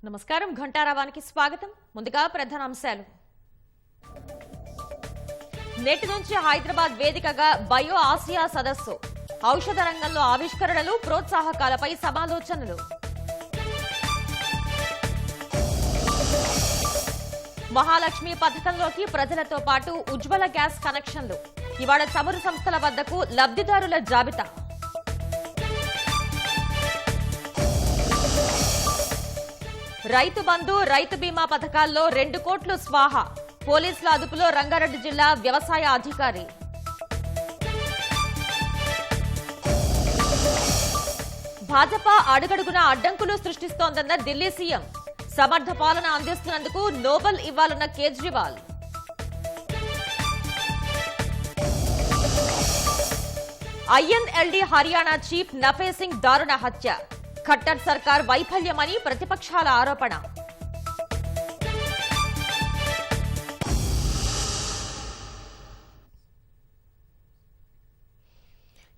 నమస్కారం, ఘంటారావానికి స్వాగతం. ముందుగా ప్రధానాంశాలు. నేటి నుంచి హైదరాబాద్ వేదికగా బయో ఆసియా సదస్సు, ఔషధ రంగంలో ఆవిష్కరణలు, ప్రోత్సాహకాలపై సమాలోచనలు. మహాలక్ష్మి పథకంలోకి ప్రజలతో పాటు ఉజ్వల గ్యాస్ కనెక్షన్లు, ఇవాళ చమురు సంస్థల వద్దకు లబ్ధిదారుల జాబితా. రైతు బంధు, రైతు బీమా పథకాల్లో 2 కోట్లు స్వాహా, పోలీసుల అదుపులో రంగారెడ్డి జిల్లా వ్యవసాయ అధికారి. భాజపా అడుగడుగున అడ్డంకులు సృష్టిస్తోందన్న ఢిల్లీ సీఎం, సమర్థ పాలన అందిస్తున్నందుకు నోబెల్ ఇవ్వాలన్న కేజ్రీవాల్. ఐఎన్ఎల్డీ హర్యానా చీఫ్ నఫే సింగ్ దారుణ హత్య, ఖట్టర్ సర్కార్ వైఫల్యమని ప్రతిపక్షాల ఆరోపణ.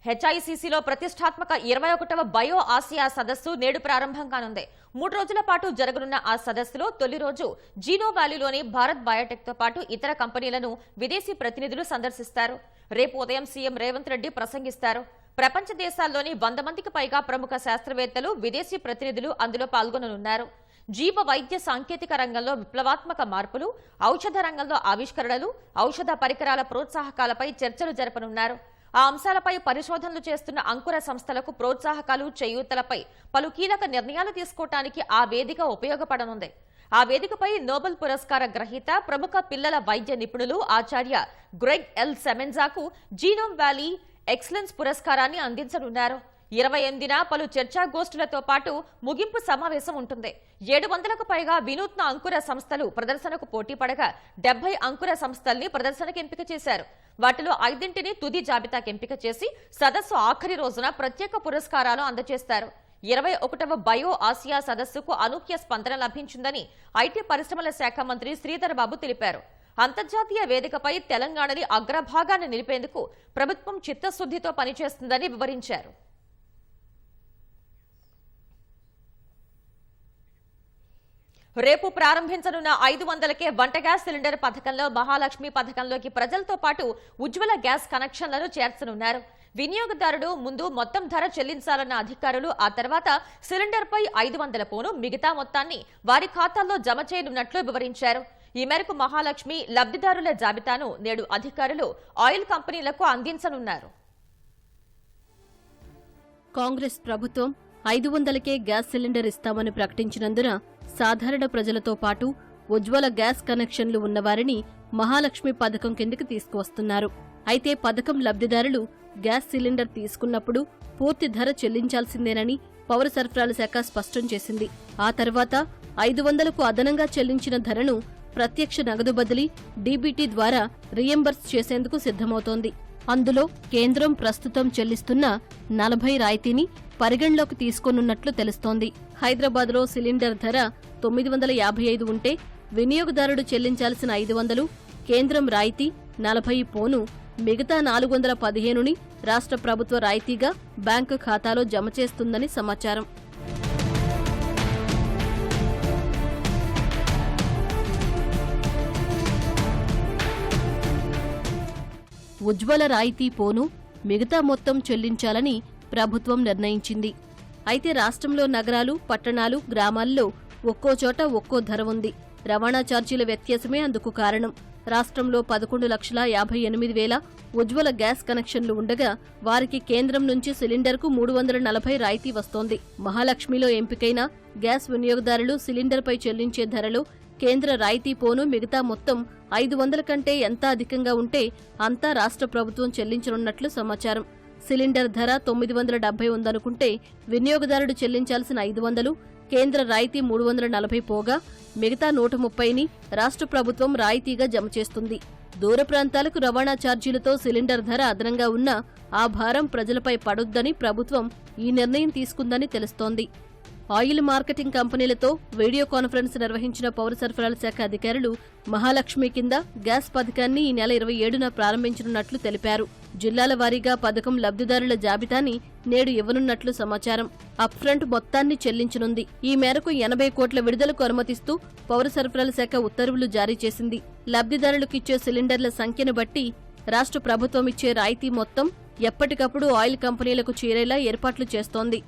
హెచ్ఐసిసిలో ప్రతిష్టాత్మక 21వ బయో ఆసియా సదస్సు నేడు ప్రారంభం కానుంది. 3 రోజుల పాటు జరగనున్న ఆ సదస్సులో తొలి రోజు జీనో వ్యాలీలోని భారత్ బయోటెక్ తో పాటు ఇతర కంపెనీలను విదేశీ ప్రతినిధులు సందర్శిస్తారు. రేపు ఉదయం సీఎం రేవంత్ రెడ్డి ప్రసంగిస్తారు. ప్రపంచ దేశాల్లోని 100 మందికి పైగా ప్రముఖ శాస్త్రవేత్తలు, విదేశీ ప్రతినిధులు అందులో పాల్గొననున్నారు. జీవ వైద్య సాంకేతిక రంగంలో విప్లవాత్మక మార్పులు, ఔషధ రంగంలో ఆవిష్కరణలు, ఔషధ పరికరాల ప్రోత్సాహకాలపై చర్చలు జరపనున్నారు. ఆ అంశాలపై పరిశోధనలు చేస్తున్న అంకుర సంస్థలకు ప్రోత్సాహకాలు, చేయూతలపై పలు కీలక నిర్ణయాలు తీసుకోవటానికి ఆ వేదిక ఉపయోగపడనుంది. ఆ వేదికపై నోబెల్ పురస్కార గ్రహీత, ప్రముఖ పిల్లల వైద్య నిపుణులు ఆచార్య గ్రెగ్ ఎల్ సెమెన్జాకు జీనోమ్ వ్యాలీ ఎక్సలెన్స్ పురస్కారాన్ని అందించనున్నారు. 28న పలు చర్చాగోష్ఠులతో పాటు ముగింపు సమావేశం ఉంటుంది. 700కు పైగా వినూత్న అంకుర సంస్థలు ప్రదర్శనకు పోటీ పడగా 70 అంకుర సంస్థల్ని ప్రదర్శనకు ఎంపిక చేశారు. వాటిలో 5ంటిని తుది జాబితాకు ఎంపిక చేసి సదస్సు ఆఖరి రోజున ప్రత్యేక పురస్కారాలు అందజేస్తారు. 21వ బయో ఆసియా సదస్సుకు అనూహ్య స్పందన లభించిందని ఐటీ పరిశ్రమల శాఖ మంత్రి శ్రీధర్ బాబు తెలిపారు. అంతర్జాతీయ వేదికపై తెలంగాణని అగ్రభాగాన్ని నిలిపేందుకు ప్రభుత్వం చిత్తశుద్ధితో పనిచేస్తుందని వివరించారు. రేపు ప్రారంభించనున్న 500కే వంట గ్యాస్ సిలిండర్ పథకంలో మహాలక్ష్మి పథకంలోకి ప్రజలతో పాటు ఉజ్వల గ్యాస్ కనెక్షన్లను చేర్చనున్నారు. వినియోగదారుడు ముందు మొత్తం ధర చెల్లించాలన్న అధికారులు ఆ తర్వాత సిలిండర్పై 500 పోను మిగతా మొత్తాన్ని వారి ఖాతాల్లో జమ చేయనున్నట్లు వివరించారు. ఈ మేరకు మహాలక్ష్మి లబ్ధిదారుల జాబితాను నేడు అధికారులు ఆయిల్ కంపెనీలకు అందించనున్నారు. కాంగ్రెస్ ప్రభుత్వం 500కే గ్యాస్ సిలిండర్ ఇస్తామని ప్రకటించినందున సాధారణ ప్రజలతో పాటు ఉజ్వల గ్యాస్ కనెక్షన్లు ఉన్నవారిని మహాలక్ష్మి పథకం కిందకి తీసుకువస్తున్నారు. అయితే పథకం లబ్ధిదారులు గ్యాస్ సిలిండర్ తీసుకున్నప్పుడు పూర్తి ధర చెల్లించాల్సిందేనని పౌర సరఫరాల శాఖ స్పష్టం చేసింది. ఆ తర్వాత 500కు అదనంగా చెల్లించిన ధరను ప్రత్యక్ష నగదు బదిలీ డీబీటీ ద్వారా రీయింబర్స్ చేసేందుకు సిద్ధమవుతోంది. అందులో కేంద్రం ప్రస్తుతం చెల్లిస్తున్న 40 రాయితీని పరిగణలోకి తీసుకోనున్నట్లు తెలుస్తోంది. హైదరాబాద్లో సిలిండర్ ధర 955 ఉంటే వినియోగదారుడు చెల్లించాల్సిన 500, కేంద్రం రాయితీ 40 పోను మిగతా 415ని రాష్ట్ర ప్రభుత్వ రాయితీగా బ్యాంకు ఖాతాలో జమ చేస్తుందని సమాచారం. ఉజ్వల రాయితీ పోను మిగతా మొత్తం చెల్లించాలని ప్రభుత్వం నిర్ణయించింది. అయితే రాష్ట్రంలో నగరాలు, పట్టణాలు, గ్రామాల్లో ఒక్కో చోట ఒక్కో ధర ఉంది. రవాణా ఛార్జీల వ్యత్యాసమే అందుకు కారణం. రాష్ట్రంలో 11,58,000 ఉజ్వల గ్యాస్ కనెక్షన్లు ఉండగా వారికి కేంద్రం నుంచి సిలిండర్కు 340 రాయితీ వస్తోంది. మహాలక్ష్మిలో ఎంపికైన గ్యాస్ వినియోగదారులు సిలిండర్పై చెల్లించే ధరలో కేంద్ర రాయితీ పోను మిగతా మొత్తం 500 కంటే ఎంత అధికంగా ఉంటే అంతా రాష్ట్ర ప్రభుత్వం చెల్లించనున్నట్లు సమాచారం. సిలిండర్ ధర 970 ఉందనుకుంటే వినియోగదారుడు చెల్లించాల్సిన 500, కేంద్ర రాయితీ 340 పోగా మిగతా 130ని రాష్ట్ర ప్రభుత్వం రాయితీగా జమ చేస్తుంది. దూర ప్రాంతాలకు రవాణా ఛార్జీలతో సిలిండర్ ధర అదనంగా ఉన్నా ఆ భారం ప్రజలపై పడొద్దని ప్రభుత్వం ఈ నిర్ణయం తీసుకుందని తెలుస్తోంది. ఆయిల్ మార్కెటింగ్ కంపెనీలతో వీడియో కాన్ఫరెన్స్ నిర్వహించిన పౌర సరఫరాల శాఖ అధికారులు మహాలక్ష్మి కింద గ్యాస్ పథకాన్ని ఈ నెల 27న ప్రారంభించనున్నట్లు తెలిపారు. జిల్లాల వారీగా పథకం లబ్ధిదారుల జాబితాని నేడు ఇవ్వనున్నట్లు సమాచారం. అప్ఫ్రంట్ మొత్తాన్ని చెల్లించనుంది. ఈ మేరకు 80 కోట్ల విడుదలకు అనుమతిస్తూ పౌర సరఫరాల శాఖ ఉత్తర్వులు జారీ చేసింది. లబ్ధిదారులకు ఇచ్చే సిలిండర్ల సంఖ్యను బట్టి రాష్ట్ర ప్రభుత్వం ఇచ్చే రాయితీ మొత్తం ఎప్పటికప్పుడు ఆయిల్ కంపెనీలకు చేరేలా ఏర్పాట్లు చేస్తోంది.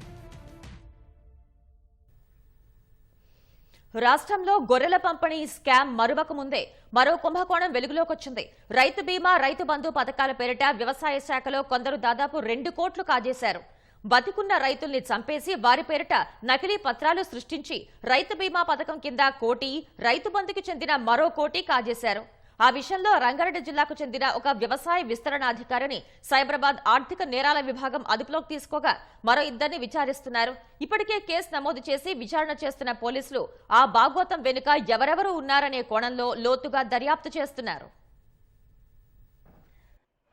రాష్ట్రంలో గొర్రెల పంపిణీ స్కామ్ మరువక ముందే మరో కుంభకోణం వెలుగులోకొచ్చింది. రైతు బీమా, రైతు బంధు పథకాల పేరిట వ్యవసాయ శాఖలో కొందరు దాదాపు 2 కోట్లు కాజేశారు. బతికున్న రైతుల్ని చంపేసి వారి పేరిట నకిలీ పత్రాలు సృష్టించి రైతు బీమా పథకం కింద 1 కోటి, రైతు బంధుకి చెందిన మరో 1 కోటి కాజేశారు. ఆ విషయంలో రంగారెడ్డి జిల్లాకు చెందిన ఒక వ్యవసాయ విస్తరణాధికారిని సైబరాబాద్ ఆర్థిక నేరాల విభాగం అదుపులోకి తీసుకోగా మరో 2 విచారిస్తున్నారు. ఇప్పటికే కేసు నమోదు చేసి విచారణ చేస్తున్న పోలీసులు ఆ బాగోతం వెనుక ఎవరెవరు ఉన్నారనే కోణంలో లోతుగా దర్యాప్తు చేస్తున్నారు.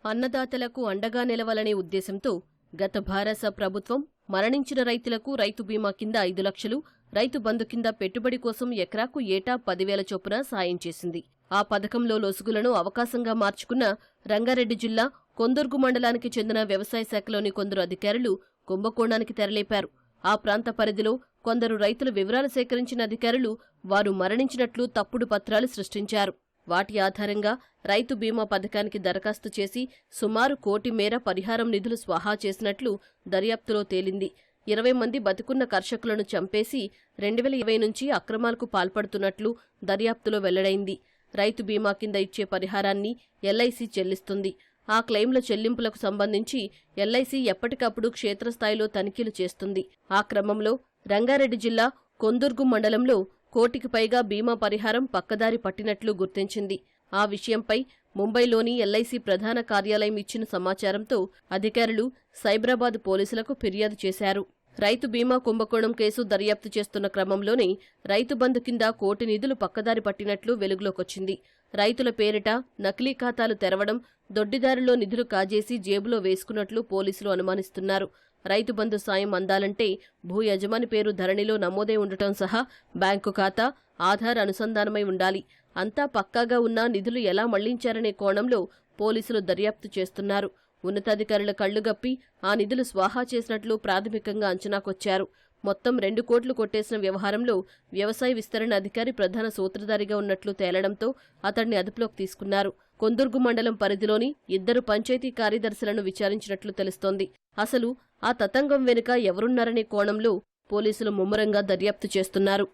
అన్నదాతలకు అండగా నిలవాలనే ఉద్దేశంతో గత భారత ప్రభుత్వం మరణించిన రైతులకు రైతు బీమా కింద 5 లక్షలు, రైతు బంధు కింద పెట్టుబడి కోసం ఎకరాకు ఏటా 10,000 చొప్పున సాయం చేసింది. ఆ పథకంలో లొసుగులను అవకాశంగా మార్చుకున్న రంగారెడ్డి జిల్లా కొందుర్గు మండలానికి చెందిన వ్యవసాయ శాఖలోని కొందరు అధికారులు కుంభకోణానికి తెరలేపారు. ఆ ప్రాంత పరిధిలో కొందరు రైతుల వివరాలు సేకరించిన అధికారులు వారు మరణించినట్లు తప్పుడు పత్రాలు సృష్టించారు. వాటి ఆధారంగా రైతు బీమా పథకానికి దరఖాస్తు చేసి సుమారు 1 కోటి మేర పరిహారం నిధులు స్వాహా చేసినట్లు దర్యాప్తులో తేలింది. 20 మంది బతికున్న కర్షకులను చంపేసి 2020 నుంచి అక్రమాలకు పాల్పడుతున్నట్లు దర్యాప్తులో వెల్లడైంది. రైతు బీమా కింద ఇచ్చే పరిహారాన్ని ఎల్ఐసి చెల్లిస్తుంది. ఆ క్లెయిమ్ల చెల్లింపులకు సంబంధించి ఎల్ఐసి ఎప్పటికప్పుడు క్షేత్రస్థాయిలో తనిఖీలు చేస్తుంది. ఆ క్రమంలో రంగారెడ్డి జిల్లా కొందుర్గు మండలంలో 1 కోటికి పైగా బీమా పరిహారం పక్కదారి పట్టినట్లు గుర్తించింది. ఆ విషయంపై ముంబైలోని ఎల్ఐసి ప్రధాన కార్యాలయం ఇచ్చిన సమాచారంతో అధికారులు సైబరాబాద్ పోలీసులకు ఫిర్యాదు చేశారు. రైతు బీమా కుంభకోణం కేసు దర్యాప్తు చేస్తున్న క్రమంలోనే రైతు బంధు కింద 1 కోటి నిధులు పక్కదారి పట్టినట్లు వెలుగులోకొచ్చింది. రైతుల పేరిట నకిలీ ఖాతాలు తెరవడం, దొడ్డిదారిలో నిధులు కాజేసి జేబులో వేసుకున్నట్లు పోలీసులు అనుమానిస్తున్నారు. రైతు బంధు సాయం అందాలంటే భూ యజమాని పేరు ధరణిలో నమోదై ఉండటం సహా బ్యాంకు ఖాతా, ఆధార్ అనుసంధానమై ఉండాలి. అంతా పక్కాగా ఉన్నా నిధులు ఎలా మళ్లించారనే కోణంలో పోలీసులు దర్యాప్తు చేస్తున్నారు. ఉన్నతాధికారుల కళ్లుగప్పి ఆ నిధులు స్వాహా చేసినట్లు ప్రాథమికంగా అంచనాకొచ్చారు. మొత్తం 2 కోట్లు కొట్టేసిన వ్యవహారంలో వ్యవసాయ విస్తరణ అధికారి ప్రధాన సూత్రధారిగా ఉన్నట్లు తేలడంతో అతడిని అదుపులోకి తీసుకున్నారు. కొందుర్గు మండలం పరిధిలోని 2 పంచాయతీ కార్యదర్శులను విచారించినట్లు తెలుస్తోంది. అసలు ఆ తతంగం వెనుక ఎవరున్నారనే కోణంలో పోలీసులు ముమ్మరంగా దర్యాప్తు చేస్తున్నారు.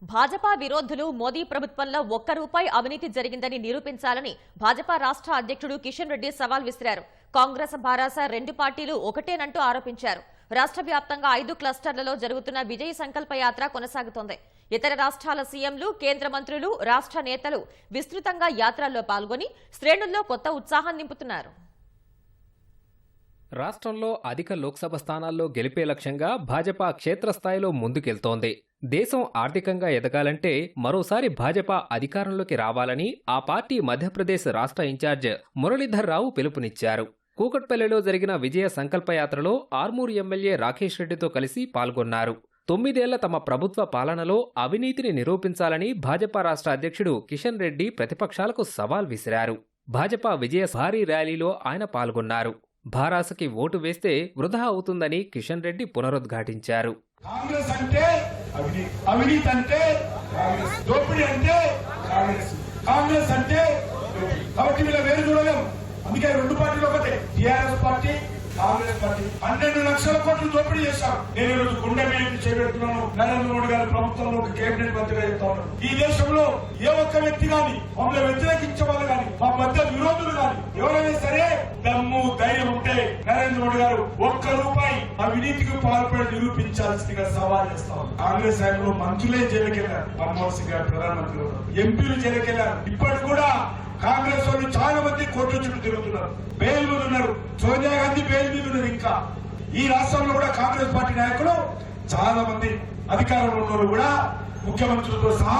భాజపా విరోధులు మోదీ ప్రభుత్వంలో 1 రూపాయి అవినీతి జరిగిందని నిరూపించాలని భాజపా రాష్ట్ర అధ్యక్షుడు కిషన్ రెడ్డి సవాల్ విసిరారు. కాంగ్రెస్, భారాస 2 పార్టీలు ఒకటేనంటూ ఆరోపించారు. రాష్ట్ర వ్యాప్తంగా 5 క్లస్టర్లలో జరుగుతున్న విజయ సంకల్ప యాత్ర కొనసాగుతోంది. ఇతర రాష్ట్రాల సీఎంలు, కేంద్ర మంత్రులు, రాష్ట్ర నేతలు విస్తృతంగా యాత్రల్లో పాల్గొని శ్రేణుల్లో కొత్త ఉత్సాహం నింపుతున్నారు. రాష్ట్రంలో అధిక లోక్సభ స్థానాల్లో గెలిపే లక్ష్యంగా భాజపా క్షేత్రస్థాయిలో ముందుకెళ్తోంది. దేశం ఆర్థికంగా ఎదగాలంటే మరోసారి భాజపా అధికారంలోకి రావాలని ఆ పార్టీ మధ్యప్రదేశ్ రాష్ట్ర ఇన్ఛార్జ్ మురళీధర్ రావు పిలుపునిచ్చారు. కూకట్పల్లిలో జరిగిన విజయ సంకల్పయాత్రలో ఆర్మూర్ ఎమ్మెల్యే రాకేష్ రెడ్డితో కలిసి పాల్గొన్నారు. 9 ఏళ్ల తమ ప్రభుత్వ పాలనలో అవినీతిని నిరూపించాలని భాజపా రాష్ట్ర అధ్యక్షుడు కిషన్ రెడ్డి ప్రతిపక్షాలకు సవాల్ విసిరారు. భాజపా విజయ భారీ ర్యాలీలో ఆయన పాల్గొన్నారు. భారాసకి ఓటు వేస్తే వృధా అవుతుందని కిషన్ రెడ్డి పునరుద్ఘాటించారు. కాంగ్రెస్ అంటే అవినీతి అంటే దోపిడీ అంటే కాంగ్రెస్ అంటే కాబట్టి వీళ్ళ వేరు చూడలేము. అందుకే 2 పార్టీలు ఒకటే, టీఆర్ఎస్ పార్టీ, కాంగ్రెస్ పార్టీ. 12 లక్షల కోట్లు దోపిడీ చేశారు. నేను ఈరోజు గుండె మీద చేపెడుతున్నాను. నరేంద్ర మోడీ గారి ప్రభుత్వంలో ఒక కేబినెట్ మంత్రిగా చెప్తా ఉన్నాను. ఈ దేశంలో ఏ ఒక్క వ్యక్తి గాని, మమ్మల్ని వ్యతిరేకించే వాళ్ళు గాని, మా మధ్య విరోధులు గాని ఎవరైనా సరే దమ్ము ధైర్యం ఉంటే నరేంద్ర మోడీ గారు 1 రూపాయి అవినీతికి పాల్పడి నిరూపించాల్సిందిగా సవాల్ చేస్తాం. కాంగ్రెస్ హయాంలో మంత్రులే జైలుకెళ్లారు. మన్మోహన్ సింగ్ గారు ప్రధానమంత్రి, ఎంపీలు జైలుకెళ్లారు. ఇప్పటి కూడా కాంగ్రెస్ వాళ్ళు చాలా మంది కోర్టు చుట్టూ తిరుగుతున్నారు, బెయిల్ మీద ఉన్నారు. సోనియా గాంధీ బెయిల్ మీద ఉన్నారు. ఇంకా ఈ రాష్ట్రంలో కూడా కాంగ్రెస్ పార్టీ నాయకులు చాలా మంది అధికారంలో ఉన్నవారు కూడా ముఖ్యమంత్రులతో సహా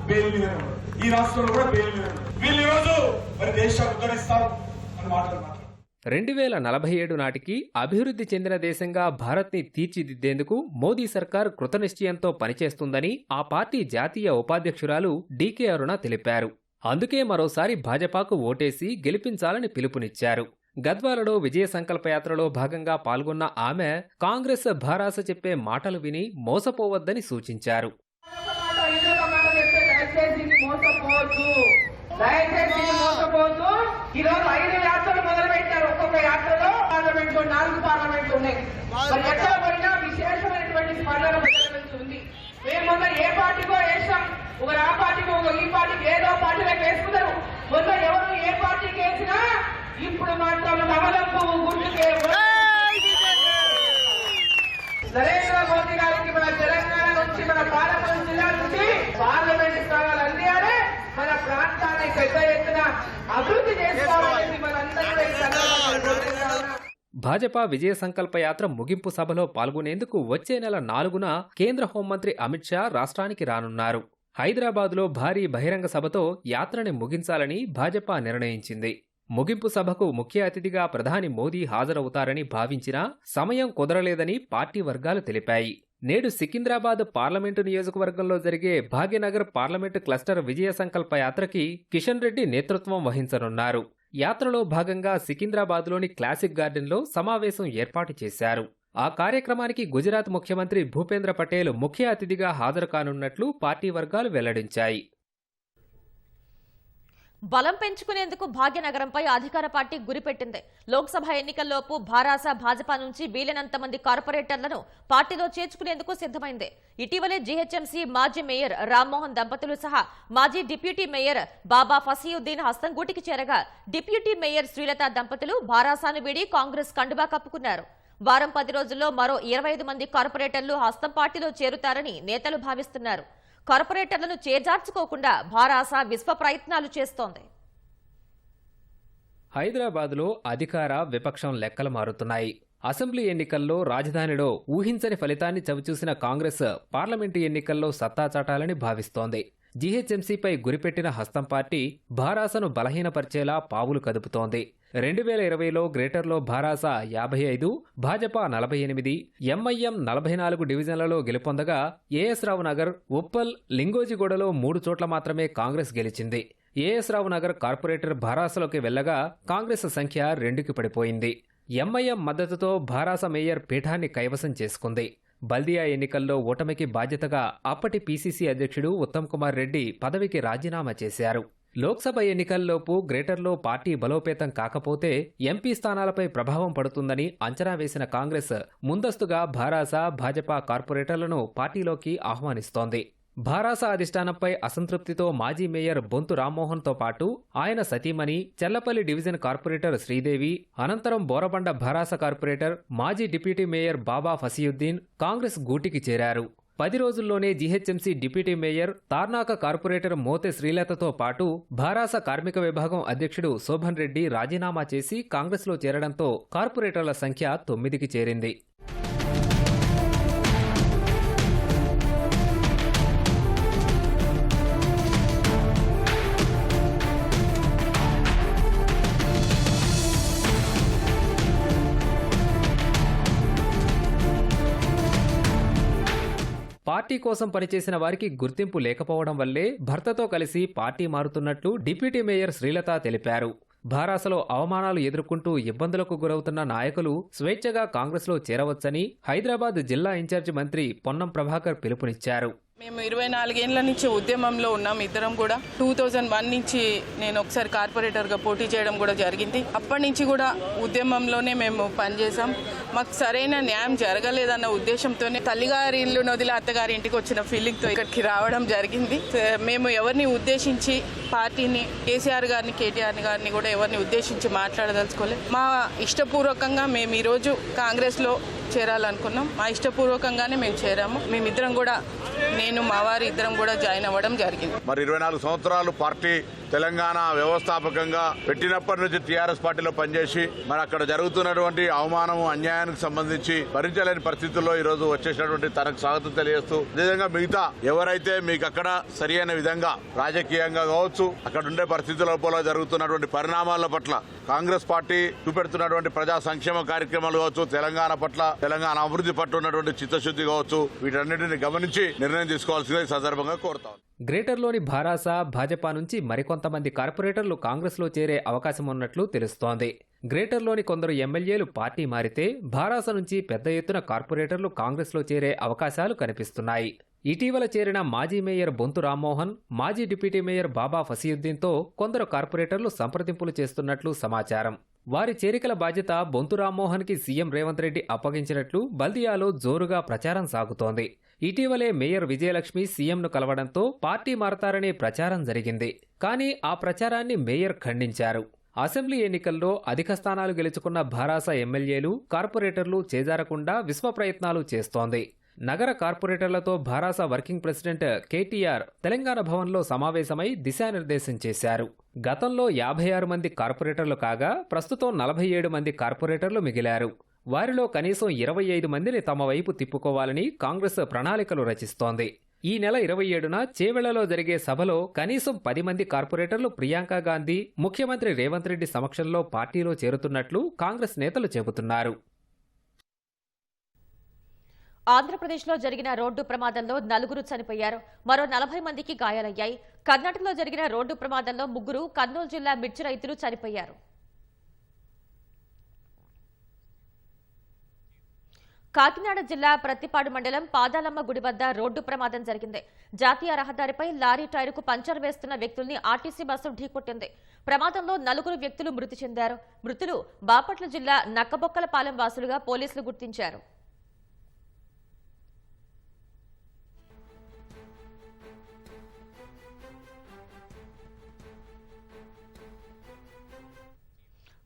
బెయిల్ మీద ఉన్నారు. ఈ రాష్ట్రంలో కూడా బెయిల్ మీద ఉన్నారు. వీళ్ళు ఈరోజు మరి దేశాన్ని ఉద్ధరిస్తారు అని మాట్లాడుతున్నారు. 2047 నాటికి అభివృద్ధి చెందిన దేశంగా భారత్ని తీర్చిదిద్దేందుకు మోదీ సర్కార్ కృతనిశ్చయంతో పనిచేస్తుందని ఆ పార్టీ జాతీయ ఉపాధ్యక్షురాలు డీకే అరుణ తెలిపారు. అందుకే మరోసారి భాజపాకు ఓటేసి గెలిపించాలని పిలుపునిచ్చారు. గద్వాలలో విజయ సంకల్పయాత్రలో భాగంగా పాల్గొన్న ఆమె కాంగ్రెస్ భరాస చెప్పే మాటలు విని మోసపోవద్దని సూచించారు. ఈరోజు 5 యాత్రలు మొదలు పెట్టారు. ఒక్కొక్క యాత్రలో పార్లమెంట్లో 4 పార్లమెంట్లు ఉన్నాయి. ఎక్కడ పోయినా విశేషమైనటువంటి స్పందన ప్రజల నుంచి ఉంది. మేము మొన్న ఏ పార్టీకో వేసాం, ఒకరు ఆ పార్టీకి ఒక ఈ పార్టీకి ఏదో పార్టీలకు వేసుకున్నారు. మొన్న ఎవరు ఏ పార్టీకి వేసినా ఇప్పుడు మాత్రం కమలం పువ్వు గుర్తుకే నరేంద్ర మోదీ గారికి మన తెలంగాణ నుంచి, మన పాలకొండ జిల్లా నుంచి పార్లమెంట్ స్థానాలు అందియాలి. మన ప్రాంతాన్ని పెద్ద ఎత్తున అభివృద్ధి చేసుకోవాలని మనందరూ భాజపా విజయ సంకల్ప యాత్ర ముగింపు సభలో పాల్గొనేందుకు వచ్చే నెల 4న కేంద్ర హోంమంత్రి అమిత్ షా రాష్ట్రానికి రానున్నారు. హైదరాబాద్లో భారీ బహిరంగ సభతో యాత్రని ముగించాలని భాజపా నిర్ణయించింది. ముగింపు సభకు ముఖ్య అతిథిగా ప్రధాని మోదీ హాజరవుతారని భావించినా సమయం కుదరలేదని పార్టీ వర్గాలు తెలిపాయి. నేడు సికింద్రాబాద్ పార్లమెంటు నియోజకవర్గంలో జరిగే భాగ్యనగర్ పార్లమెంటు క్లస్టర్ విజయ సంకల్ప యాత్రకి కిషన్ రెడ్డి నేతృత్వం వహించనున్నారు. యాత్రలో భాగంగా సికింద్రాబాద్లోని క్లాసిక్ గార్డెన్లో సమావేశం ఏర్పాటు చేశారు. ఆ కార్యక్రమానికి గుజరాత్ ముఖ్యమంత్రి భూపేంద్ర పటేల్ ముఖ్య అతిథిగా హాజరు కానున్నట్లు పార్టీ వర్గాలు వెల్లడించాయి. బలం పెంచుకునేందుకు భాగ్యనగరంపై అధికార పార్టీ గురిపెట్టింది. లోక్సభ ఎన్నికల్లోపు భారాస భాజపా నుంచి వీలైనంత మంది కార్పొరేటర్లను పార్టీలో చేర్చుకునేందుకు సిద్ధమైంది. ఇటీవలే జీహెచ్ఎంసీ మాజీ మేయర్ రామ్మోహన్ దంపతులు సహా మాజీ డిప్యూటీ మేయర్ బాబా ఫసీయుద్దీన్ హస్తంగూటికి చేరగా డిప్యూటీ మేయర్ శ్రీలత దంపతులు భారాసాను వీడి కాంగ్రెస్ కండువా కప్పుకున్నారు. వారం 10 రోజుల్లో మరో 25 మంది కార్పొరేటర్లు హస్తం పార్టీలో చేరుతారని నేతలు భావిస్తున్నారు. కార్పొరేటర్లను చేజార్చుకోకుండా భారాస విశ్వ ప్రయత్నాలు చేస్తోంది. హైదరాబాద్లో అధికార విపక్షం లెక్కలు మారుతున్నాయి. అసెంబ్లీ ఎన్నికల్లో రాజధానిలో ఊహించని ఫలితాన్ని చవిచూసిన కాంగ్రెస్ పార్లమెంటు ఎన్నికల్లో సత్తా చాటాలని భావిస్తోంది. జీహెచ్ఎంసీపై గురిపెట్టిన హస్తం పార్టీ భారాసను బలహీనపరిచేలా పావులు కదుపుతోంది. 2020లో గ్రేటర్లో భారాస 55, భాజపా 48, ఎంఐఎం 44 డివిజన్లలో గెలుపొందగా ఏఎస్ రావు నగర్, ఉప్పల్, లింగోజిగూడలో 3 చోట్ల మాత్రమే కాంగ్రెస్ గెలిచింది. ఏఎస్ రావు నగర్ కార్పొరేటర్ భారాసలోకి వెళ్లగా కాంగ్రెస్ సంఖ్య 2కి పడిపోయింది. ఎంఐఎం మద్దతుతో భారాస మేయర్ పీఠాన్ని కైవసం చేసుకుంది. బల్దియా ఎన్నికల్లో ఓటమికి బాధ్యతగా అప్పటి పీసీసీ అధ్యక్షుడు ఉత్తమ్ కుమార్ రెడ్డి పదవికి రాజీనామా చేశారు. లోక్సభ ఎన్నికల్లోపు గ్రేటర్లో పార్టీ బలోపేతం కాకపోతే ఎంపీ స్థానాలపై ప్రభావం పడుతుందని అంచనా వేసిన కాంగ్రెస్ ముందస్తుగా భారాస, భాజపా కార్పొరేటర్లను పార్టీలోకి ఆహ్వానిస్తోంది. భారాస అధిష్టానంపై అసంతృప్తితో మాజీ మేయర్ బొంతు రామ్మోహన్తో పాటు ఆయన సతీమణి, చెల్లపల్లి డివిజన్ కార్పొరేటర్ శ్రీదేవి, అనంతరం బోరబండ భారాస కార్పొరేటర్ మాజీ డిప్యూటీ మేయర్ బాబా ఫసీయుద్దీన్ కాంగ్రెస్ గూటికి చేరారు. 10 రోజుల్లోనే GHMC deputy mayor, Tarnaka corporator Mothe శ్రీలతతో పాటు భారాస కార్మిక విభాగం అధ్యక్షుడు శోభన్ రెడ్డి రాజీనామా చేసి కాంగ్రెస్లో చేరడంతో కార్పొరేటర్ల సంఖ్య 9కి చేరింది. పార్టీ కోసం పనిచేసిన వారికి గుర్తింపు లేకపోవడం వల్లే భర్తతో కలిసి పార్టీ మారుతున్నట్లు డిప్యూటీ మేయర్ శ్రీలత తెలిపారు. భారాసలో అవమానాలు ఎదుర్కొంటూ ఇబ్బందులకు గురవుతున్న నాయకులు స్వేచ్ఛగా కాంగ్రెస్లో చేరవచ్చని హైదరాబాద్ జిల్లా ఇన్ఛార్జి మంత్రి పొన్నం ప్రభాకర్ పిలుపునిచ్చారు. మేము 24 ఏళ్ల నుంచి ఉద్యమంలో ఉన్నాం. ఇద్దరం కూడా 2001 నుంచి నేను ఒకసారి కార్పొరేటర్గా పోటీ చేయడం కూడా జరిగింది. అప్పటి నుంచి కూడా ఉద్యమంలోనే మేము పనిచేసాం. మాకు సరైన న్యాయం జరగలేదన్న ఉద్దేశంతోనే తల్లిగారి ఇల్లు వదిలి అత్తగారి ఇంటికి వచ్చిన ఫీలింగ్తో ఇక్కడికి రావడం జరిగింది. మేము ఎవరిని ఉద్దేశించి పార్టీని, కేసీఆర్ గారిని, కేటీఆర్ గారిని కూడా ఎవరిని ఉద్దేశించి మాట్లాడదలుచుకోలేదు. మా ఇష్టపూర్వకంగా మేము ఈరోజు కాంగ్రెస్లో చేరాలనుకున్నాం. మా ఇష్టపూర్వకంగానే మేము చేరాము. మేమిద్దరం కూడా, నేను మా వారి ఇద్దరం కూడా జాయిన్ అవ్వడం జరిగింది. మరి 24 సంవత్సరాలు పార్టీ తెలంగాణ వ్యవస్థాపకంగా పెట్టినప్పటి నుంచి టీఆర్ఎస్ పార్టీలో పనిచేసి మరి అక్కడ జరుగుతున్నటువంటి అవమానం అన్యాయానికి సంబంధించి భరించలేని పరిస్థితుల్లో ఈ రోజు వచ్చేసినటువంటి తనకు స్వాగతం తెలియజేస్తూ అదేవిధంగా మిగతా ఎవరైతే మీకు అక్కడ సరి అయిన విధంగా రాజకీయంగా కావచ్చు అక్కడ ఉండే పరిస్థితుల లోపల జరుగుతున్నటువంటి పరిణామాల పట్ల కాంగ్రెస్ పార్టీ చూపెడుతున్నటువంటి ప్రజా సంక్షేమ కార్యక్రమాలు కావచ్చు తెలంగాణ పట్ల తెలంగాణ అభివృద్ధి పట్ల ఉన్నటువంటి చిత్తశుద్ధి కావచ్చు వీటన్నిటిని గమనించి నిర్ణయం తీసుకోవాల్సిందే ఈ సందర్భంగా కోరుతాం. గ్రేటర్లోని భారాస భాజపా నుంచి మరికొంతమంది కార్పొరేటర్లు కాంగ్రెస్లో చేరే అవకాశం ఉన్నట్లు తెలుస్తోంది. గ్రేటర్లోని కొందరు ఎమ్మెల్యేలు పార్టీ మారితే భారాస నుంచి పెద్ద ఎత్తున కార్పొరేటర్లు కాంగ్రెస్లో చేరే అవకాశాలు కనిపిస్తున్నాయి. ఇటీవల చేరిన మాజీ మేయర్ బొంతు రామ్మోహన్, మాజీ డిప్యూటీ మేయర్ బాబా ఫసీయుద్దీన్తో కొందరు కార్పొరేటర్లు సంప్రదింపులు చేస్తున్నట్లు సమాచారం. వారి చేరికల బాధ్యత బొంతు రామ్మోహన్కి సీఎం రేవంత్ రెడ్డి అప్పగించినట్లు బల్దియాలో జోరుగా ప్రచారం సాగుతోంది. ఇటీవలే మేయర్ విజయలక్ష్మి సీఎంను కలవడంతో పార్టీ మారతారనే ప్రచారం జరిగింది. కానీ ఆ ప్రచారాన్ని మేయర్ ఖండించారు. అసెంబ్లీ ఎన్నికల్లో అధిక స్థానాలు గెలుచుకున్న భారాస ఎమ్మెల్యేలు, కార్పొరేటర్లు చేజారకుండా విశ్వ ప్రయత్నాలు చేస్తోంది. నగర కార్పొరేటర్లతో భారాస వర్కింగ్ ప్రెసిడెంట్ కేటీఆర్ తెలంగాణ భవన్లో సమావేశమై దిశానిర్దేశం చేశారు. గతంలో 56 మంది కార్పొరేటర్లు కాగా ప్రస్తుతం 47 మంది కార్పొరేటర్లు మిగిలారు. వారిలో కనీసం 25 మందిని తమ వైపు తిప్పుకోవాలని కాంగ్రెస్ ప్రణాళికలు రచిస్తోంది. ఈ నెల 27న చేవెళ్లలో జరిగే సభలో కనీసం 10 మంది కార్పొరేటర్లు ప్రియాంక గాంధీ, ముఖ్యమంత్రి రేవంత్ రెడ్డి సమక్షంలో పార్టీలో చేరుతున్నట్లు కాంగ్రెస్ నేతలు చెబుతున్నారు. ఆంధ్రప్రదేశ్లో జరిగిన రోడ్డు ప్రమాదంలో 4 చనిపోయారు. మరో 40 మందికి గాయాలయ్యాయి. కర్ణాటకలో జరిగిన రోడ్డు ప్రమాదంలో 3 కర్నూలు జిల్లా మిర్చి రైతులు చనిపోయారు. కాకినాడ జిల్లా ప్రత్తిపాడు మండలం పాదాలమ్మ గుడి వద్ద రోడ్డు ప్రమాదం జరిగింది. జాతీయ రహదారిపై లారీ టైరుకు పంచర్ వేస్తున్న వ్యక్తుల్ని ఆర్టీసీ బస్సు ఢీకొట్టింది. ప్రమాదంలో 4 వ్యక్తులు మృతి చెందారు. మృతులు బాపట్ల జిల్లా నక్కబొక్కలపాలెం వాసులుగా పోలీసులు గుర్తించారు.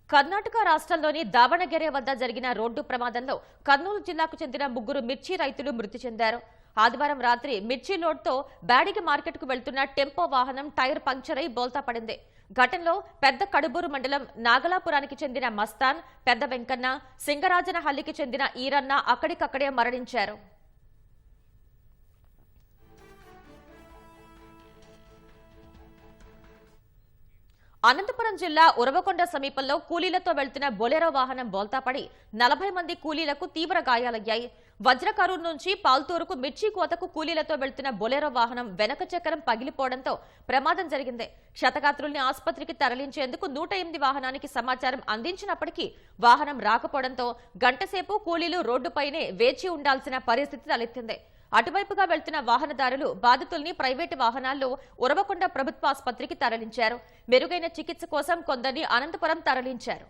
కర్ణాటక రాష్ట్రంలోని దావణగెరే వద్ద జరిగిన రోడ్డు ప్రమాదంలో కర్నూలు జిల్లాకు చెందిన 3 మిర్చి రైతులు మృతి చెందారు. ఆదివారం రాత్రి మిర్చి లోడ్తో బ్యాడిగి మార్కెట్కు వెళ్తున్న టెంపో వాహనం టైర్ పంక్చర్ అయి బోల్తా పడింది. ఘటనలో పెద్ద కడుబూరు మండలం నాగలాపురానికి చెందిన మస్తాన్, పెద్ద వెంకన్న, సింగరాజనహల్లికి చెందిన ఈరన్న అక్కడికక్కడే మరణించారు. అనంతపురం జిల్లా ఉరవకొండ సమీపంలో కూలీలతో వెళ్తున్న బొలెరో వాహనం బోల్తాపడి 40 మంది కూలీలకు తీవ్ర గాయాలయ్యాయి. వజ్రకరూరు నుంచి పాల్తూరుకు మిర్చి కోతకు కూలీలతో వెళ్తున్న బొలెరో వాహనం వెనక చక్రం పగిలిపోవడంతో ప్రమాదం జరిగింది. క్షతగాత్రుల్ని ఆసుపత్రికి తరలించేందుకు 108 వాహనానికి సమాచారం అందించినప్పటికీ వాహనం రాకపోవడంతో గంటసేపు కూలీలు రోడ్డుపైనే వేచి ఉండాల్సిన పరిస్థితి తలెత్తింది. అటువైపుగా వెళ్తున్న వాహనదారులు బాధితుల్ని ప్రైవేటు వాహనాల్లో ఉరవకొండ ప్రభుత్వాసుపత్రికి తరలించారు. మెరుగైన చికిత్స కోసం కొందరిని అనంతపురం తరలించారు.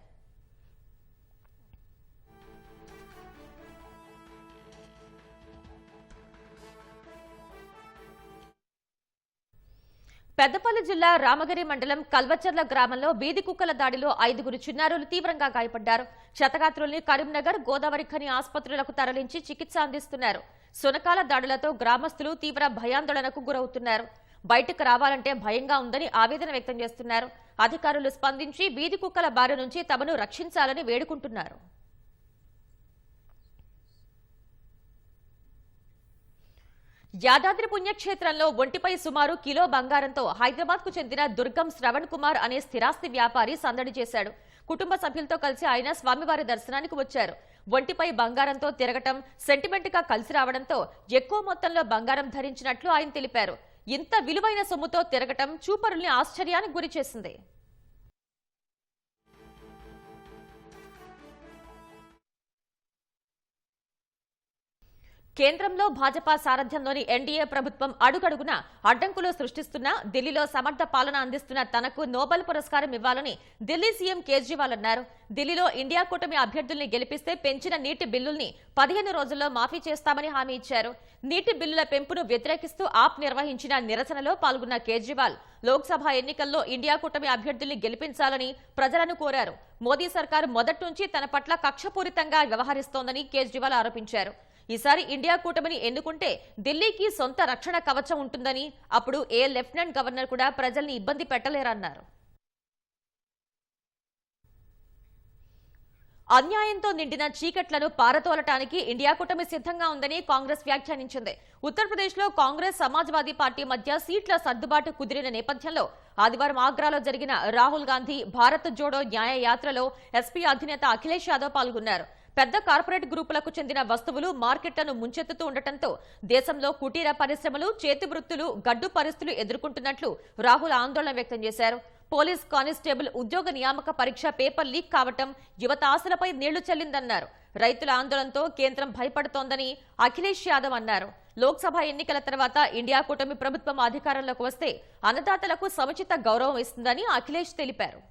పెద్దపల్లి జిల్లా రామగిరి మండలం కల్వచర్ల గ్రామంలో వీధి కుక్కల దాడిలో 5 చిన్నారులు తీవ్రంగా గాయపడ్డారు. క్షతగాత్రుల్ని కరీంనగర్, గోదావరి ఖని ఆసుపత్రులకు తరలించి చికిత్స అందిస్తున్నారు. సునకాల దాడులతో గ్రామస్తులు తీవ్ర భయాందోళనకు గురవుతున్నారు. బయటకు రావాలంటే భయంగా ఉందని ఆవేదన వ్యక్తం చేస్తున్నారు. అధికారులు స్పందించి వీధి కుక్కల బారి నుంచి తమను రక్షించాలని వేడుకుంటున్నారు. యాదాద్రి పుణ్యక్షేత్రంలో ఒంటిపై సుమారు కిలో బంగారంతో హైదరాబాద్ కు చెందిన దుర్గం శ్రవణ్ కుమార్ అనే స్థిరాస్తి వ్యాపారి సందడి చేశాడు. కుటుంబ సభ్యులతో కలిసి ఆయన స్వామివారి దర్శనానికి వచ్చారు. ఒంటిపై బంగారంతో తిరగటం సెంటిమెంట్ గా కలిసి రావడంతో ఎక్కువ మొత్తంలో బంగారం ధరించినట్లు ఆయన తెలిపారు. ఇంత విలువైన సొమ్ముతో తిరగటం చూపరుల్ని ఆశ్చర్యానికి గురి చేసింది. కేంద్రంలో భాజపా సారథ్యంలోని ఎన్డీఏ ప్రభుత్వం అడుగడుగునా అడ్డంకులు సృష్టిస్తున్నా ఢిల్లీలో సమర్థ పాలన అందిస్తున్న తనకు నోబెల్ పురస్కారం ఇవ్వాలని ఢిల్లీ సీఎం కేజ్రీవాల్ అన్నారు. ఢిల్లీలో ఇండియా కూటమి అభ్యర్థుల్ని గెలిపిస్తే పెంచిన నీటి బిల్లుల్ని 15 రోజుల్లో మాఫీ చేస్తామని హామీ ఇచ్చారు. నీటి బిల్లుల పెంపును వ్యతిరేకిస్తూ ఆప్ నిర్వహించిన నిరసనలో పాల్గొన్న కేజ్రీవాల్ లోక్సభ ఎన్నికల్లో ఇండియా కూటమి అభ్యర్థుల్ని గెలిపించాలని ప్రజలను కోరారు. మోదీ సర్కారు మొదటి నుంచి తన పట్ల కక్షపూరితంగా వ్యవహరిస్తోందని కేజ్రీవాల్ ఆరోపించారు. ఈసారి ఇండియా కూటమిని ఎన్నుకుంటే ఢిల్లీకి సొంత రక్షణ కవచం ఉంటుందని, అప్పుడు ఏ లెఫ్టినెంట్ గవర్నర్ కూడా ప్రజల్ని ఇబ్బంది పెట్టలేరన్నారు. అన్యాయంతో నిండిన చీకట్లను పారతోలటానికి ఇండియా కూటమి సిద్ధంగా ఉందని కాంగ్రెస్ వ్యాఖ్యానించింది. ఉత్తరప్రదేశ్లో కాంగ్రెస్ సమాజ్వాదీ పార్టీ మధ్య సీట్ల సర్దుబాటు కుదిరిన నేపథ్యంలో ఆదివారం ఆగ్రాలో జరిగిన రాహుల్ గాంధీ భారత్ జోడో న్యాయ యాత్రలో ఎస్పీ అధినేత అఖిలేష్ యాదవ్ పాల్గొన్నారు. పెద్ద కార్పొరేట్ గ్రూపులకు చెందిన వస్తువులు మార్కెట్లను ముంచెత్తుతూ ఉండటంతో దేశంలో కుటీర పరిశ్రమలు, చేతి వృత్తులు గడ్డు పరిస్థితులు ఎదుర్కొంటున్నట్లు రాహుల్ ఆందోళన వ్యక్తం చేశారు. పోలీస్ కానిస్టేబుల్ ఉద్యోగ నియామక పరీక్ష పేపర్ లీక్ కావటం యువత ఆశలపై నీళ్లు చల్లిందన్నారు. రైతుల ఆందోళనతో కేంద్రం భయపడుతోందని అఖిలేష్ యాదవ్ అన్నారు. లోక్సభ ఎన్నికల తర్వాత ఇండియా కూటమి ప్రభుత్వం అధికారంలోకి వస్తే అన్నదాతలకు సముచిత గౌరవం ఇస్తుందని అఖిలేష్ తెలిపారు.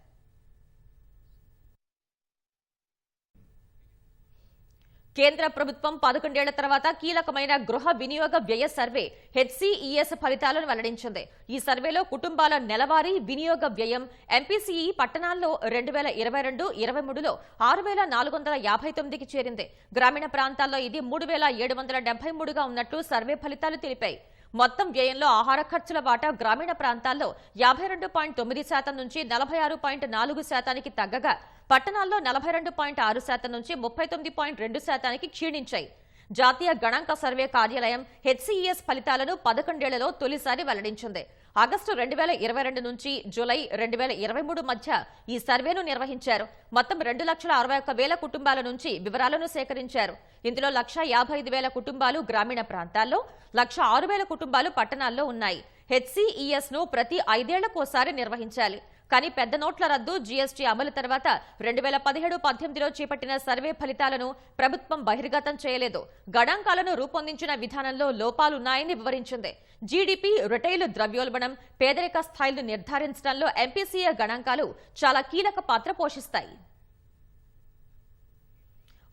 కేంద్ర ప్రభుత్వం 11 ఏళ్ల తర్వాత కీలకమైన గృహ వినియోగ వ్యయ సర్వే హెచ్సిఈఎస్ ఫలితాలను వెల్లడించింది. ఈ సర్వేలో కుటుంబాల నెలవారీ వినియోగ వ్యయం ఎంపీసీఈ పట్టణాల్లో 2022-23లో 6,459కి చేరింది. గ్రామీణ ప్రాంతాల్లో ఇది 3,773గా ఉన్నట్లు సర్వే ఫలితాలు తెలిపాయి. మొత్తం వ్యయంలో ఆహార ఖర్చుల వాటా గ్రామీణ ప్రాంతాల్లో 52.9% నుంచి 46.4%కి తగ్గగా పట్టణాల్లో 42.6% నుంచి 39.2%కి క్షీణించాయి. జాతీయ గణాంక సర్వే కార్యాలయం హెచ్సిఈఎస్ ఫలితాలను 11 ఏళ్లలో తొలిసారి వెల్లడించింది. ఆగస్టు 2022 నుంచి జూలై 2023 మధ్య ఈ సర్వేను నిర్వహించారు. మొత్తం 2,61,000 కుటుంబాల నుంచి వివరాలను సేకరించారు. ఇందులో 1,55,000 కుటుంబాలు గ్రామీణ ప్రాంతాల్లో, 1,06,000 కుటుంబాలు పట్టణాల్లో ఉన్నాయి. హెచ్సిఈఎస్ ను ప్రతి 5 ఏళ్లకోసారి నిర్వహించాలి. కానీ పెద్ద నోట్ల రద్దు, జీఎస్టీ అమలు తర్వాత 2017-18లో చేపట్టిన సర్వే ఫలితాలను ప్రభుత్వం బహిర్గతం చేయలేదు. గణాంకాలను రూపొందించిన విధానంలో లోపాలున్నాయని వివరించింది. జీడీపీ, రిటైల్ ద్రవ్యోల్బణం, పేదరిక స్థాయిలను నిర్ధారించడంలో ఎంపీసీఏ గణాంకాలు చాలా కీలక పాత్ర పోషిస్తాయి.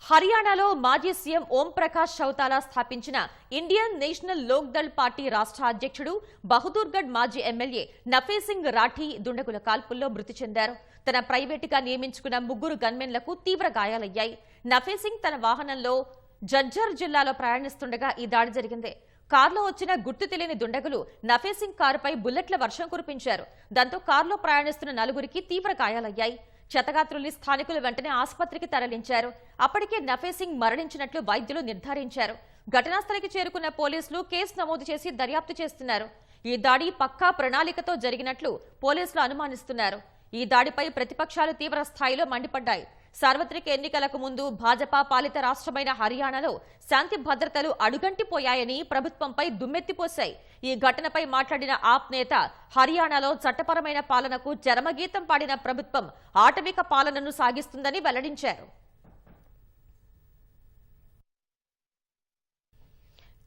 హర్యానాలో మాజీ సీఎం ఓం ప్రకాష్ చౌతాలా స్థాపించిన Indian national Lok Dal party రాష్ట్ర అధ్యక్షుడు, బహదూర్గఢ్ మాజీ ఎమ్మెల్యే నఫేసింగ్ రాఠీ దుండగుల కాల్పుల్లో మృతి చెందారు. తన ప్రైవేటుగా నియమించుకున్న 3 గన్మెన్లకు తీవ్ర గాయాలయ్యాయి. నఫేసింగ్ తన వాహనంలో జజ్జర్ జిల్లాలో ప్రయాణిస్తుండగా ఈ దాడి జరిగింది. కారులో వచ్చిన గుర్తు తెలియని దుండగులు నఫేసింగ్ కారుపై బుల్లెట్ల వర్షం కురిపించారు. దాంతో కారులో ప్రయాణిస్తున్న 4గురికి తీవ్ర గాయాలయ్యాయి. క్షతగాత్రుల్ని స్థానికులు వెంటనే ఆసుపత్రికి తరలించారు. అప్పటికే నఫేసింగ్ మరణించినట్లు వైద్యులు నిర్ధారించారు. ఘటనాస్థలికి చేరుకున్న పోలీసులు కేసు నమోదు చేసి దర్యాప్తు చేస్తున్నారు. ఈ దాడి పక్కా ప్రణాళికతో జరిగినట్లు పోలీసులు అనుమానిస్తున్నారు. ఈ దాడిపై ప్రతిపక్షాలు తీవ్ర స్థాయిలో మండిపడ్డాయి. సార్వత్రిక ఎన్నికలకు ముందు భాజపా పాలిత రాష్ట్రమైన హర్యానాలో శాంతి భద్రతలు అడుగంటిపోయాయని ప్రభుత్వంపై దుమ్మెత్తిపోశాయి. ఈ ఘటనపై మాట్లాడిన ఆప్ నేత, హర్యానాలో చట్టపరమైన పాలనకు చరమగీతం పాడిన ప్రభుత్వం ఆటవిక పాలనను సాగిస్తుందని వెల్లడించారు.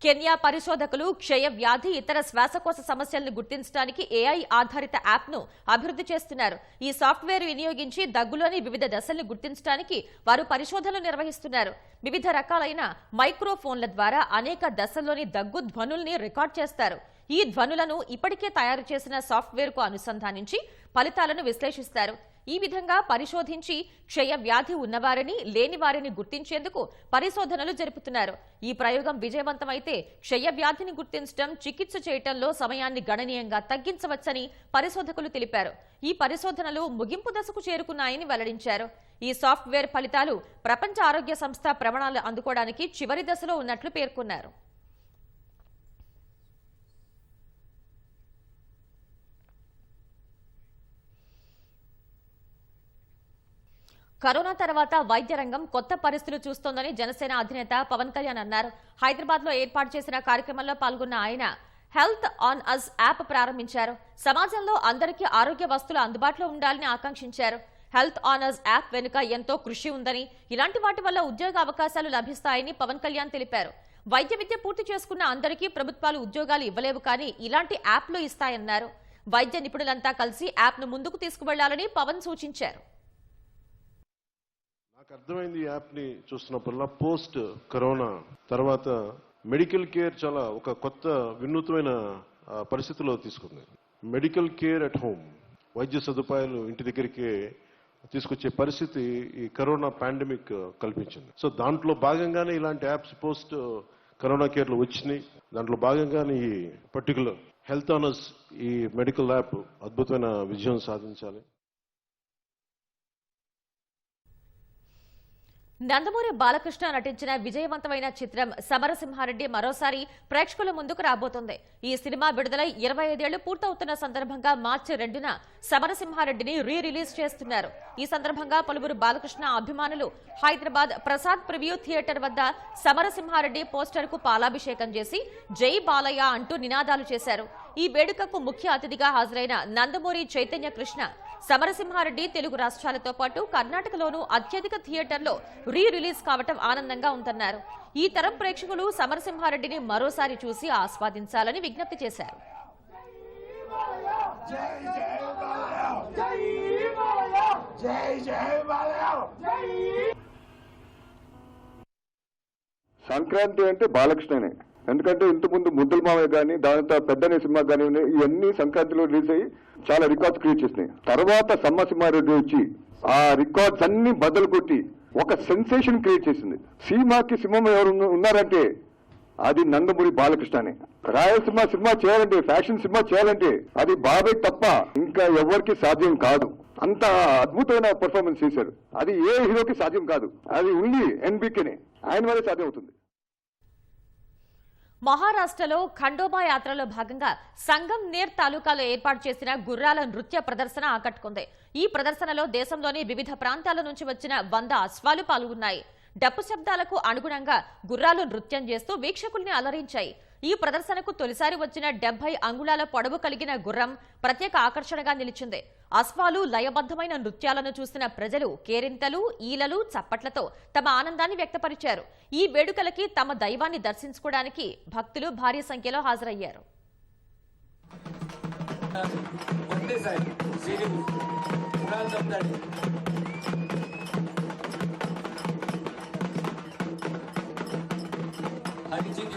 కెన్యా పరిశోధకులు క్షయ వ్యాధి, ఇతర శ్వాసకోశ సమస్యలను గుర్తించడానికి ఏఐ ఆధారిత యాప్ను అభివృద్ధి చేస్తున్నారు. ఈ సాఫ్ట్వేర్ వినియోగించి దగ్గులోని వివిధ దశలను గుర్తించడానికి వారు పరిశోధనలు నిర్వహిస్తున్నారు. వివిధ రకాలైన మైక్రోఫోన్ల ద్వారా అనేక దశల్లోని దగ్గు ధ్వనుల్ని రికార్డ్ చేస్తారు. ఈ ధ్వనులను ఇప్పటికే తయారు చేసిన సాఫ్ట్వేర్కు అనుసంధానించి ఫలితాలను విశ్లేషిస్తారు. ఈ విధంగా పరిశోధించి క్షయ వ్యాధి ఉన్నవారిని, లేని వారిని గుర్తించేందుకు పరిశోధనలు జరుపుతున్నారు. ఈ ప్రయోగం విజయవంతమైతే క్షయ వ్యాధిని గుర్తించడం, చికిత్స చేయటంలో సమయాన్ని గణనీయంగా తగ్గించవచ్చని పరిశోధకులు తెలిపారు. ఈ పరిశోధనలు ముగింపు దశకు చేరుకున్నాయని వెల్లడించారు. ఈ సాఫ్ట్వేర్ ఫలితాలు ప్రపంచ ఆరోగ్య సంస్థ ప్రమాణాలు అందుకోవడానికి చివరి దశలో ఉన్నట్లు పేర్కొన్నారు. కరోనా తర్వాత వైద్య రంగం కొత్త పరిస్థితులు చూస్తోందని జనసేన అధినేత పవన్ కళ్యాణ్ అన్నారు. హైదరాబాద్ లో ఏర్పాటు చేసిన కార్యక్రమంలో పాల్గొన్న ఆయన హెల్త్ ఆన్ అస్ యాప్ ప్రారంభించారు. సమాజంలో అందరికీ ఆరోగ్య వస్తువులు అందుబాటులో ఉండాలని ఆకాంక్షించారు. హెల్త్ ఆన్ అస్ యాప్ వెనుక ఎంతో కృషి ఉందని, ఇలాంటి వాటి వల్ల ఉద్యోగ అవకాశాలు లభిస్తాయని పవన్ కళ్యాణ్ తెలిపారు. వైద్య విద్య పూర్తి చేసుకున్న అందరికీ ప్రభుత్వాలు ఉద్యోగాలు ఇవ్వలేవు, కానీ ఇలాంటి యాప్లు ఇస్తాయన్నారు. వైద్య నిపుణులంతా కలిసి యాప్ను ముందుకు తీసుకువెళ్లాలని పవన్ సూచించారు. నాకు అర్థమైంది ఈ యాప్ని చూస్తున్నప్పుడల్లా, పోస్ట్ కరోనా తర్వాత మెడికల్ కేర్ చాలా ఒక కొత్త వినూత్నమైన పరిస్థితిలో తీసుకుంది. మెడికల్ కేర్ అట్ హోమ్, వైద్య సదుపాయాలు ఇంటి దగ్గరికే తీసుకొచ్చే పరిస్థితి ఈ కరోనా పాండమిక్ కల్పించింది. సో దాంట్లో భాగంగానే ఇలాంటి యాప్స్ పోస్ట్ కరోనా కేర్లు వచ్చినాయి. దాంట్లో భాగంగానే ఈ పర్టికులర్ హెల్త్ ఆనర్స్ ఈ మెడికల్ యాప్ అద్భుతమైన విజయం సాధించాలి. నందమూరి బాలకృష్ణ నటించిన విజయవంతమైన చిత్రం సమరసింహారెడ్డి మరోసారి ప్రేక్షకుల ముందుకు రాబోతోంది. ఈ సినిమా విడుదలై 25 ఏళ్లు పూర్తవుతున్న సందర్భంగా మార్చి 2న సమరసింహారెడ్డిని రిలీజ్ చేస్తున్నారు. ఈ సందర్భంగా పలువురు బాలకృష్ణ అభిమానులు హైదరాబాద్ ప్రసాద్ ప్రివ్యూ థియేటర్ వద్ద సమరసింహారెడ్డి పోస్టర్ కు పాలాభిషేకం చేసి జై బాలయ్య అంటూ నినాదాలు చేశారు. ఈ వేడుకకు ముఖ్య అతిథిగా హాజరైన నందమూరి చైతన్య కృష్ణ సమరసింహారెడ్డి తెలుగు రాష్ట్రాలతో పాటు కర్ణాటకలోనూ అత్యధిక థియేటర్లో రిలీజ్ కావటం ఆనందంగా ఉందన్నారు. ఈ తరం ప్రేక్షకులు సమరసింహారెడ్డిని మరోసారి చూసి ఆస్వాదించాలని విజ్ఞప్తి చేశారు. సంక్రాంతి అంటే బాలకృష్ణనే. ఎందుకంటే ఇంతకుముందు ముద్దుల మావయ్య కానీ దానితో పెద్దనే సినిమా కానీ ఇవన్నీ సంక్రాంతిలో రిలీజ్ అయ్యి చాలా రికార్డ్స్ క్రియేట్ చేసినాయి. తర్వాత సమ్మసింహారెడ్డి వచ్చి ఆ రికార్డ్స్ అన్ని బద్దలు కొట్టి ఒక సెన్సేషన్ క్రియేట్ చేసింది. సీమాకి సింహం ఎవరు ఉన్నారంటే అది నందమూరి బాలకృష్ణనే. రాయలసీమ సినిమా చేయాలంటే, ఫ్యాషన్ సినిమా చేయాలంటే అది బాబాయ్ తప్ప ఇంకా ఎవరికి సాధ్యం కాదు. అంత అద్భుతమైన పర్ఫార్మెన్స్ చేశారు. అది ఏ హీరోకి సాధ్యం కాదు. అది ఓన్లీ ఎన్బీకేనే, ఆయన వల్లే సాధ్యం అవుతుంది. మహారాష్ట్రలో ఖండోబా యాత్రలో భాగంగా సంగం నేర్ తాలూకాలో ఏర్పాటు చేసిన గుర్రాల నృత్య ప్రదర్శన ఆకట్టుకుంది. ఈ ప్రదర్శనలో దేశంలోని వివిధ ప్రాంతాల నుంచి వచ్చిన 100 అశ్వాలు పాల్గొన్నాయి. డప్పు శబ్దాలకు అనుగుణంగా గుర్రాలు నృత్యం చేస్తూ వీక్షకుల్ని అలరించాయి. ఈ ప్రదర్శనకు తొలిసారి వచ్చిన 70 అంగుళాల పొడవు కలిగిన గుర్రం ప్రత్యేక ఆకర్షణగా నిలిచింది. అశ్వాలు లయబద్ధమైన నృత్యాలను చూసిన ప్రజలు కేరింతలు, ఈలలు, చప్పట్లతో తమ ఆనందాన్ని వ్యక్తపరిచారు. ఈ వేడుకలకి తమ దైవాన్ని దర్శించుకోవడానికి భక్తులు భారీ సంఖ్యలో హాజరయ్యారు. Hadi çek,